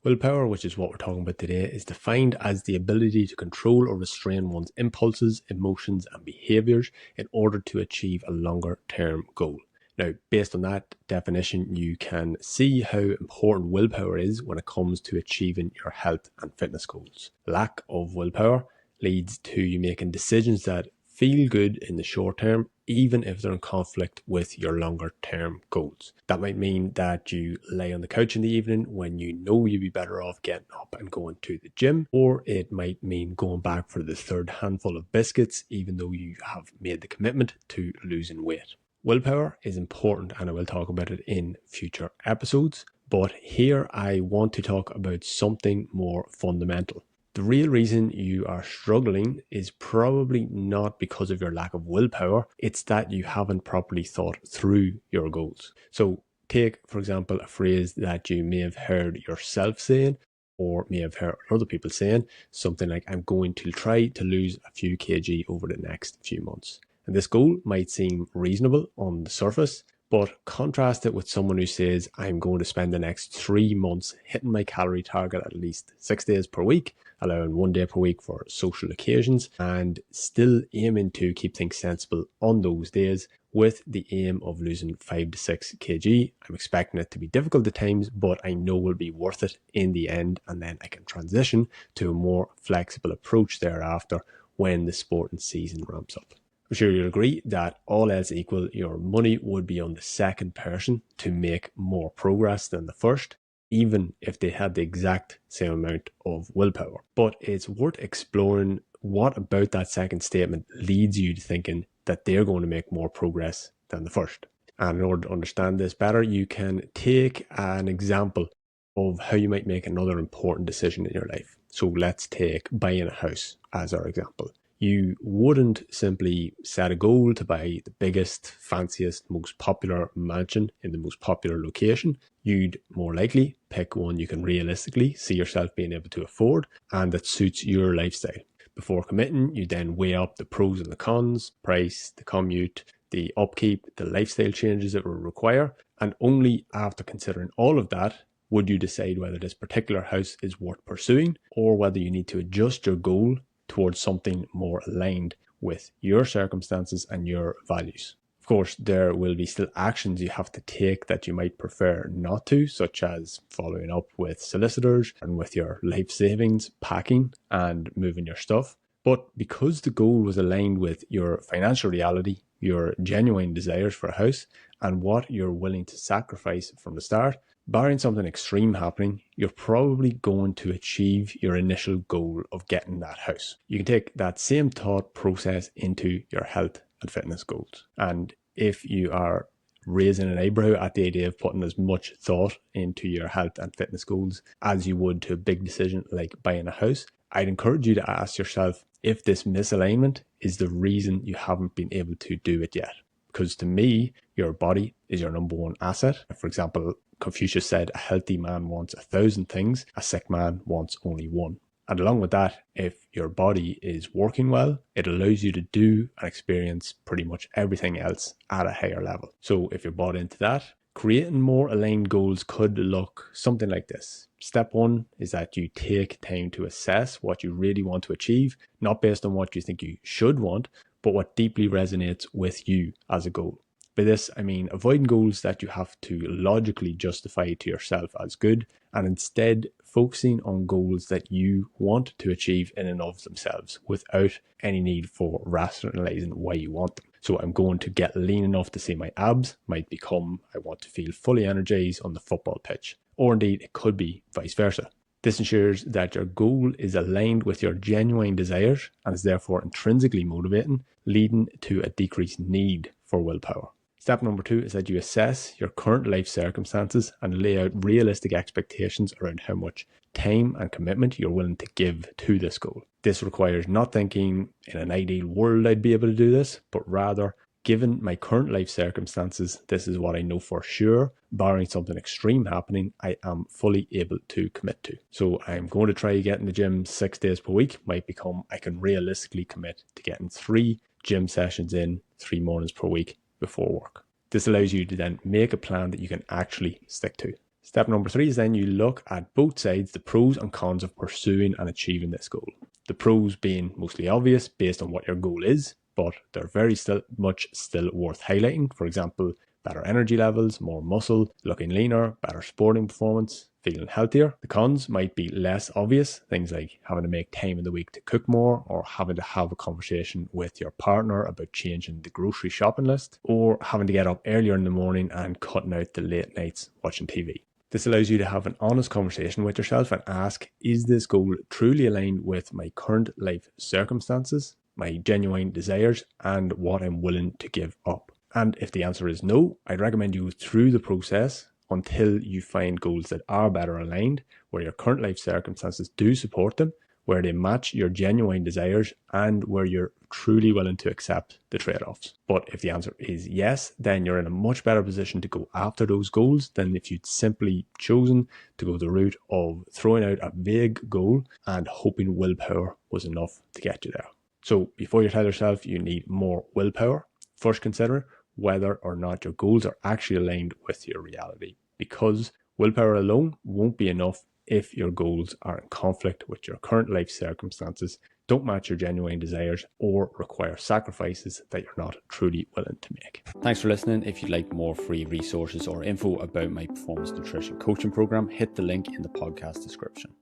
Willpower, which is what we're talking about today, is defined as the ability to control or restrain one's impulses, emotions, and behaviors in order to achieve a longer term goal. Now, based on that definition, you can see how important willpower is when it comes to achieving your health and fitness goals. Lack of willpower leads to you making decisions that feel good in the short term, even if they're in conflict with your longer term goals. That might mean that you lay on the couch in the evening when you know you'd be better off getting up and going to the gym, or it might mean going back for the third handful of biscuits, even though you have made the commitment to losing weight. Willpower is important, and I will talk about it in future episodes, but here I want to talk about something more fundamental. The real reason you are struggling is probably not because of your lack of willpower, it's that you haven't properly thought through your goals. So take, for example, a phrase that you may have heard yourself saying, or may have heard other people saying, something like, I'm going to try to lose a few kg over the next few months. And this goal might seem reasonable on the surface, but contrast it with someone who says, I'm going to spend the next 3 months hitting my calorie target at least 6 days per week, allowing 1 day per week for social occasions, and still aiming to keep things sensible on those days with the aim of losing 5 to 6 kg. I'm expecting it to be difficult at times, but I know will be worth it in the end, and then I can transition to a more flexible approach thereafter when the sporting season ramps up. I'm sure you'll agree that all else equal, your money would be on the second person to make more progress than the first, even if they had the exact same amount of willpower. But it's worth exploring what about that second statement leads you to thinking that they're going to make more progress than the first. And in order to understand this better, you can take an example of how you might make another important decision in your life. So let's take buying a house as our example. You wouldn't simply set a goal to buy the biggest, fanciest, most popular mansion in the most popular location. You'd more likely pick one you can realistically see yourself being able to afford and that suits your lifestyle. Before committing, you then weigh up the pros and the cons, price, the commute, the upkeep, the lifestyle changes it will require, and only after considering all of that would you decide whether this particular house is worth pursuing or whether you need to adjust your goal towards something more aligned with your circumstances and your values. Of course, there will be still actions you have to take that you might prefer not to, such as following up with solicitors and with your life savings, packing and moving your stuff. But because the goal was aligned with your financial reality, your genuine desires for a house, and what you're willing to sacrifice from the start, barring something extreme happening, you're probably going to achieve your initial goal of getting that house. You can take that same thought process into your health and fitness goals. And if you are raising an eyebrow at the idea of putting as much thought into your health and fitness goals as you would to a big decision like buying a house, I'd encourage you to ask yourself if this misalignment is the reason you haven't been able to do it yet. Because to me, your body is your number one asset. For example, Confucius said, a healthy man wants 1,000 things, a sick man wants only one. And along with that, if your body is working well, it allows you to do and experience pretty much everything else at a higher level. So if you're bought into that, creating more aligned goals could look something like this. Step one is that you take time to assess what you really want to achieve, not based on what you think you should want, but what deeply resonates with you as a goal. By this, I mean avoiding goals that you have to logically justify to yourself as good, and instead focusing on goals that you want to achieve in and of themselves without any need for rationalizing why you want them. So I'm going to get lean enough to see my abs might become I want to feel fully energized on the football pitch. Or indeed, it could be vice versa. This ensures that your goal is aligned with your genuine desires and is therefore intrinsically motivating, leading to a decreased need for willpower. Step number 2 is that you assess your current life circumstances and lay out realistic expectations around how much time and commitment you're willing to give to this goal. This requires not thinking, in an ideal world I'd be able to do this, but rather, given my current life circumstances, this is what I know for sure, barring something extreme happening, I am fully able to commit to. So I'm going to try getting the gym 6 days per week, might become I can realistically commit to getting 3 gym sessions in 3 mornings per week before work. This allows you to then make a plan that you can actually stick to. Step number 3 is then you look at both sides, the pros and cons of pursuing and achieving this goal. The pros being mostly obvious based on what your goal is, but they're very still worth highlighting. For example, better energy levels, more muscle, looking leaner, better sporting performance, feeling healthier. The cons might be less obvious, things like having to make time in the week to cook more, or having to have a conversation with your partner about changing the grocery shopping list, or having to get up earlier in the morning and cutting out the late nights watching TV. This allows you to have an honest conversation with yourself and ask, is this goal truly aligned with my current life circumstances, my genuine desires, and what I'm willing to give up? And if the answer is no, I'd recommend you go through the process until you find goals that are better aligned, where your current life circumstances do support them, where they match your genuine desires, and where you're truly willing to accept the trade-offs. But if the answer is yes, then you're in a much better position to go after those goals than if you'd simply chosen to go the route of throwing out a vague goal and hoping willpower was enough to get you there. So before you tell yourself you need more willpower, first consider whether or not your goals are actually aligned with your reality, because willpower alone won't be enough if your goals are in conflict with your current life circumstances, don't match your genuine desires, or require sacrifices that you're not truly willing to make. Thanks for listening. If you'd like more free resources or info about my performance nutrition coaching program, hit the link in the podcast description.